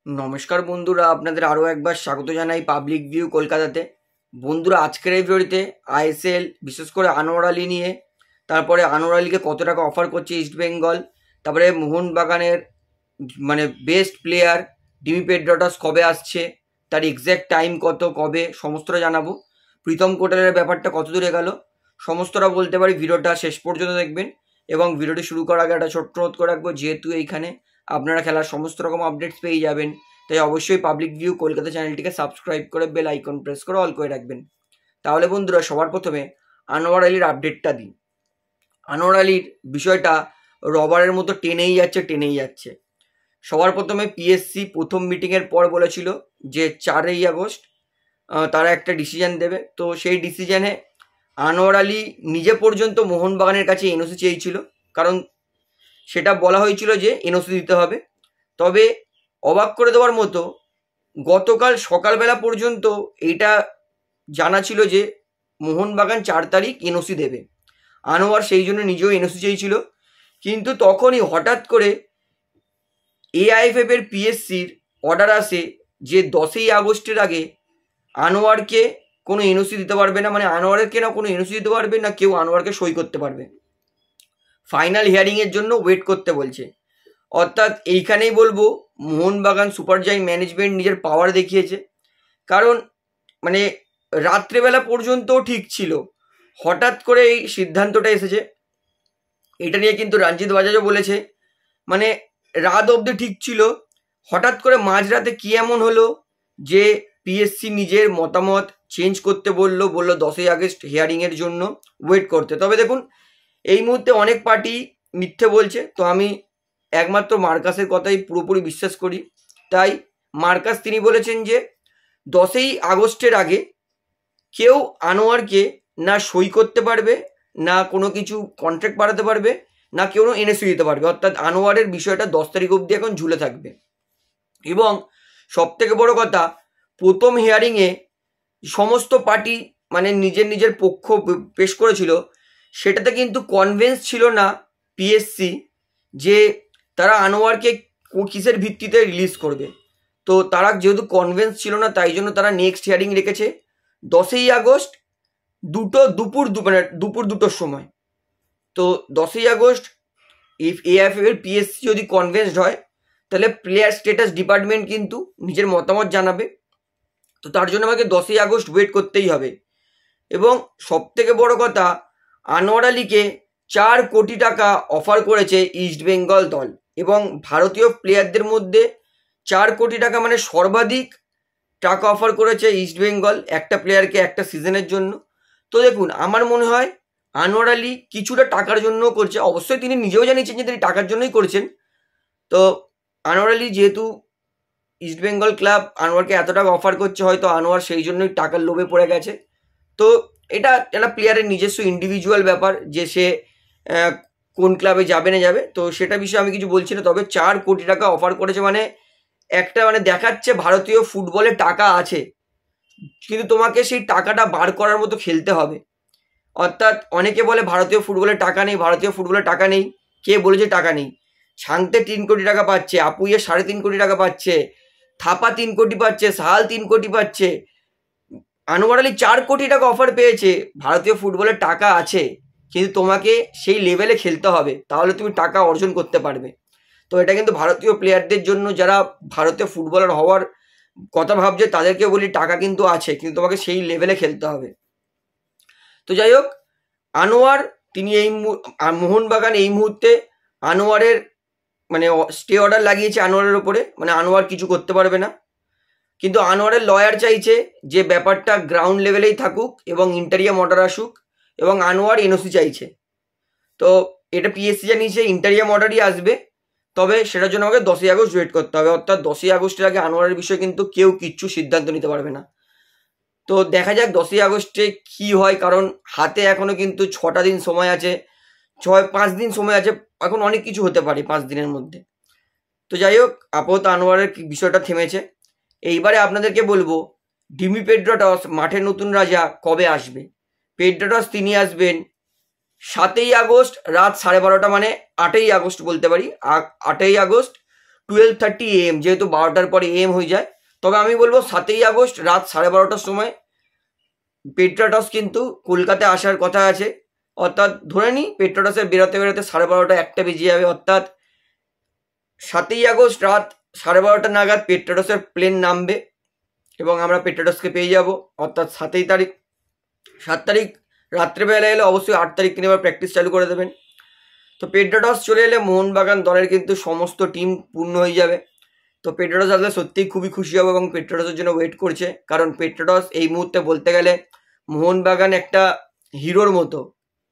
নমস্কার বন্ধুরা, আপনাদের আরও একবার স্বাগত জানাই পাবলিক ভিউ কলকাতাতে। বন্ধুরা, আজকের এই ভিডিওতে আইএসএল বিশেষ করে আনোয়ার আলী নিয়ে, তারপরে আনোয়ার আলীকে কত টাকা অফার করছে ইস্টবেঙ্গল, তারপরে মোহনবাগানের বেস্ট প্লেয়ার ডিমি পেড্রোটাস কবে আসছে, তার এক্স্যাক্ট টাইম কত, কবে, সমস্তটা জানাবো। প্রীতম কোটালের ব্যাপারটা কত দূরে গেল, সমস্তটা বলতে পারি। ভিডিওটা শেষ পর্যন্ত দেখবেন এবং ভিডিওটি শুরু করার আগে একটা ছোট্ট অনুরোধ করে রাখবো, যেহেতু এইখানে আপনারা খেলার সমস্ত রকম আপডেটস পেয়ে যাবেন, তাই অবশ্যই পাবলিক ভিউ কলকাতা চ্যানেলটিকে সাবস্ক্রাইব করে বেল আইকন প্রেস করে অল করে রাখবেন। তাহলে বন্ধুরা, সবার প্রথমে আনোয়ার আলীর আপডেটটা দিই। আনোয়ার আলীর বিষয়টা রবারের মতো টেনেই যাচ্ছে। সবার প্রথমে পিএসসি প্রথম মিটিংয়ের পর বলেছিল যে 4ই আগস্ট তারা একটা ডিসিশন দেবে। তো সেই ডিসিশনে আনোয়ার আলী নিজে পর্যন্ত মোহনবাগানের কাছে এনওসি চেয়েছিল, কারণ সেটা বলা হয়েছিল যে এনওসি দিতে হবে। তবে অবাক করে দেওয়ার মতো, গতকাল সকালবেলা পর্যন্ত এটা জানা ছিল যে মোহনবাগান 4 তারিখ এনওসি দেবে। আনোয়ার সেই জন্য নিজেও এনওসি চেয়েছিল, কিন্তু তখনই হঠাৎ করে এআইএফএফ এর পিএসসির অর্ডার আসে যে 10ই আগস্টের আগে আনোয়ারকে কোনো এনওসি দিতে পারবে না, আনোয়ারকে না কোনো এনওসি দিতে পারবে না কেউ আনোয়ারকে সই করতে পারবে। ফাইনাল হিয়ারিংয়ের জন্য ওয়েট করতে বলছে। অর্থাৎ এইখানেই বলবো মোহনবাগান সুপার জায়েন্ট ম্যানেজমেন্ট নিজের পাওয়ার দেখিয়েছে। কারণ রাত্রেবেলা পর্যন্ত ঠিক ছিল, হঠাৎ করে এই সিদ্ধান্তটা এসেছে। এটা নিয়ে কিন্তু রঞ্জিত বাজাজও বলেছে, রাত অবধি ঠিক ছিল, হঠাৎ করে মাঝরাতে কি এমন হলো যে পিএসসি নিজের মতামত চেঞ্জ করতে বললো 10ই আগস্ট হিয়ারিংয়ের জন্য ওয়েট করতে। তবে দেখুন, এই মুহূর্তে অনেক পার্টি মিথ্যে বলছে, তো আমি একমাত্র মার্কাসের কথাই পুরোপুরি বিশ্বাস করি। তাই মার্কাস তিনি বলেছেন যে 10ই আগস্টের আগে কেউ আনোয়ারকে না সই করতে পারবে, না কোনো কিছু কন্ট্রাক্ট বাড়াতে পারবে, না কেউ এনএসি দিতে পারবে। অর্থাৎ আনোয়ারের বিষয়টা 10 তারিখ অবধি এখন ঝুলে থাকবে। এবং সব থেকে বড় কথা, প্রথম হিয়ারিংয়ে সমস্ত পার্টি নিজের নিজের পক্ষ পেশ করেছিল, সেটাতে কিন্তু কনভিন্স ছিল না পিএসসি যে তারা আনোয়ারকে কিসের ভিত্তিতে রিলিজ করবে। তো তারা যেহেতু কনভিন্স ছিল না, তাই জন্য তারা নেক্সট হিয়ারিং রেখেছে 10ই আগস্ট দুপুর 2টোর সময়। তো 10ই আগস্ট ইফ এআইএফএফ এর পিএসসি যদি কনভিন্সড হয়, তাহলে প্লেয়ার স্ট্যাটাস ডিপার্টমেন্ট কিন্তু নিজের মতামত জানাবে। তো তার জন্য আমাকে 10ই আগস্ট ওয়েট করতেই হবে। এবং সব থেকে বড় কথা, আনোয়ার আলীকে 4 কোটি টাকা অফার করেছে ইস্টবেঙ্গল দল, এবং ভারতীয় প্লেয়ারদের মধ্যে 4 কোটি টাকা সর্বাধিক টাকা অফার করেছে ইস্টবেঙ্গল একটা প্লেয়ারকে একটা সিজনের জন্য। তো দেখুন, আমার মনে হয় আনোয়ার আলী কিছুটা টাকার জন্যও করছে। অবশ্যই তিনি নিজেও জানিয়েছেন যে তিনি টাকার জন্যই করছেন। তো আনোয়ার আলী যেহেতু ইস্টবেঙ্গল ক্লাব আনোয়ারকে এত টাকা অফার করছে, হয়তো আনোয়ার সেই জন্যই টাকার লোভে পড়ে গেছে। তো এটা একটা প্লেয়ারের নিজস্ব ইন্ডিভিজুয়াল ব্যাপার যে সে কোন ক্লাবে যাবে না যাবে, তো সেটা বিষয়ে আমি কিছু বলছি না। তবে 4 কোটি টাকা অফার করেছে, একটা দেখাচ্ছে ভারতীয় ফুটবলে টাকা আছে, কিন্তু তোমাকে সেই টাকাটা বার করার মতো খেলতে হবে। অর্থাৎ অনেকে বলে ভারতীয় ফুটবলে টাকা নেই, কে বলেছে টাকা নেই? ছাংতে 3 কোটি টাকা পাচ্ছে, আপুইয়ে 3.5 কোটি টাকা পাচ্ছে, থাপা 3 কোটি পাচ্ছে, সাহাল 3 কোটি পাচ্ছে, আনোয়ার আলী 4 কোটি টাকা অফার পেয়েছে। ভারতীয় ফুটবলে টাকা আছে, কিন্তু তোমাকে সেই লেভেলে খেলতে হবে, তাহলে তুমি টাকা অর্জন করতে পারবে। তো এটা কিন্তু ভারতীয় প্লেয়ারদের জন্য, যারা ভারতীয় ফুটবলার হওয়ার কথা ভাবছে, তাদেরকে বলি টাকা কিন্তু আছে, কিন্তু তোমাকে সেই লেভেলে খেলতে হবে। তো যাই হোক, আনোয়ার তিনি মোহনবাগান এই মুহূর্তে আনোয়ারের স্টে অর্ডার লাগিয়েছে আনোয়ারের ওপরে, আনোয়ার কিছু করতে পারবে না। কিন্তু আনোয়ারের লয়ার চাইছে যে ব্যাপারটা গ্রাউন্ড লেভেলেই থাকুক এবং ইন্টারিয়াম অর্ডার আসুক, এবং আনোয়ার এনওসি চাইছে। তো এটা পিএসসি জানিয়েছে ইন্টারিয়াম অর্ডারই আসবে, তবে সেটার জন্য আমাকে 10ই আগস্ট ওয়েট করতে হবে। অর্থাৎ 10ই আগস্টের আগে আনোয়ারের বিষয়ে কিন্তু কেউ কিচ্ছু সিদ্ধান্ত নিতে পারবে না। তো দেখা যাক 10ই আগস্টে কি হয়, কারণ হাতে এখনো কিন্তু 6টা দিন সময় আছে, 5 দিন সময় আছে, এখন অনেক কিছু হতে পারে 5 দিনের মধ্যে। তো যাই হোক, আপাতত আনোয়ারের বিষয়টা থেমেছে। এইবারে আপনাদেরকে বলবো, ডিমি পেড্রোটাস মাঠের নতুন রাজা কবে আসবে। পেড্রোটাস তিনি আসবেন 7ই আগস্ট রাত 12:30, 8ই আগস্ট বলতে পারি, 8ই আগস্ট 12:30 AM, যেহেতু 12টার পরে AM হয়ে যায়। তবে আমি বলবো 7ই আগস্ট রাত 12:30টার সময় পেট্রাটস কিন্তু কলকাতায় আসার কথা আছে। অর্থাৎ ধরে নিই পেট্রাটসের বেরোতে বেরোতে 12:30 1টা বেজে যাবে। অর্থাৎ 7ই আগস্ট রাত 12:30 নাগাদ পেট্রাটসের প্লেন নামবে এবং আমরা পেট্রাটসকে পেয়ে যাব। অর্থাৎ 7 তারিখ রাত্রেবেলা এলে অবশ্যই 8 তারিখ তিনি আবার প্র্যাকটিস চালু করে দেবেন। তো পেট্রাটস চলে এলে মোহনবাগান দলের কিন্তু সমস্ত টিম পূর্ণ হয়ে যাবে। তো পেট্রাটস আসলে সত্যিই খুবই খুশি হবে এবং পেট্রাটসের জন্য ওয়েট করছে, কারণ পেট্রাটস এই মুহূর্তে বলতে গেলে মোহনবাগান একটা হিরোর মতো,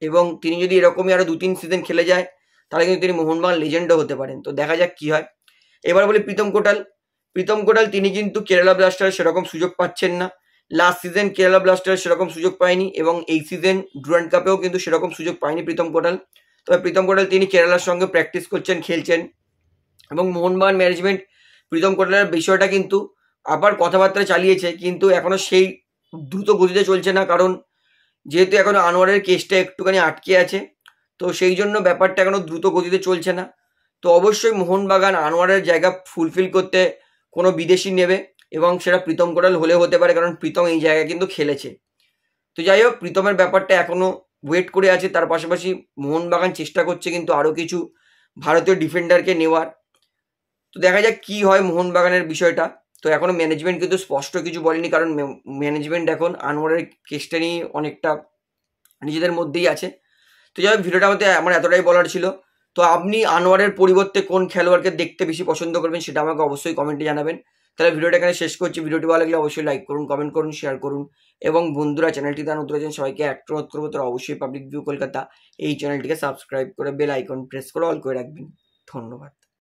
এবং তিনি যদি এরকমই আরও 2-3 সিজন খেলে যায় তাহলে কিন্তু তিনি মোহনবাগান লেজেন্ডও হতে পারেন। তো দেখা যাক কি হয়। এবার বলি প্রীতম কোটাল তিনি কিন্তু কেরালা ব্লাস্টার সেরকম সুযোগ পাচ্ছেন না। লাস্ট সিজন কেরালা ব্লাস্টার সেরকম সুযোগ পায়নি এবং এই সিজন ডুরান্ড কাপেও কিন্তু সেরকম সুযোগ পায়নি প্রীতম কোটাল। তবে প্রীতম কোটাল তিনি কেরালার সঙ্গে প্র্যাকটিস করছেন, খেলছেন, এবং মোহনবাগান ম্যানেজমেন্ট প্রীতম কোটালের বিষয়টা কিন্তু আবার কথাবার্তা চালিয়েছে, কিন্তু এখনো সেই দ্রুত গতিতে চলছে না, কারণ যেহেতু এখনো আনোয়ারের কেসটা একটুখানি আটকে আছে, তো সেই জন্য ব্যাপারটা এখনো দ্রুত গতিতে চলছে না। তো অবশ্যই মোহনবাগান আনোয়ারের জায়গা ফুলফিল করতে কোনো বিদেশি নেবে এবং সেটা প্রীতম কোটাল হলেও হতে পারে, কারণ প্রীতম এই জায়গায় কিন্তু খেলেছে। তো যাই হোক, প্রীতমের ব্যাপারটা এখনো ওয়েট করে আছে। তার পাশাপাশি মোহনবাগান চেষ্টা করছে কিন্তু আরও কিছু ভারতীয় ডিফেন্ডারকে নেওয়ার। তো দেখা যাক কি হয় মোহনবাগানের বিষয়টা। তো এখনো ম্যানেজমেন্ট কিন্তু স্পষ্ট কিছু বলেনি, কারণ ম্যানেজমেন্ট এখন আনোয়ারের কেসটা নিয়ে অনেকটা নিজেদের মধ্যেই আছে। তো যাই হোক, ভিডিওটা আমার এতটাই বলার ছিল। তো আপনি আনোয়ারের পরিবর্তে কোন খেলোয়াড়কে দেখতে বেশি পছন্দ করবেন সেটা আমাকে অবশ্যই কমেন্টে জানাবেন। তাহলে ভিডিওটা এখানে শেষ করছি। ভিডিওটি ভালো লাগলে অবশ্যই লাইক করুন, কমেন্ট করুন, শেয়ার করুন, এবং বন্ধুরা চ্যানেলটি তার নতুন আছেন সবাইকে একটা অনুরোধ করবো, তারা অবশ্যই পাবলিক ভিউ কলকাতা এই চ্যানেলটিকে সাবস্ক্রাইব করে বেল আইকন প্রেস করে অল করে রাখবেন। ধন্যবাদ।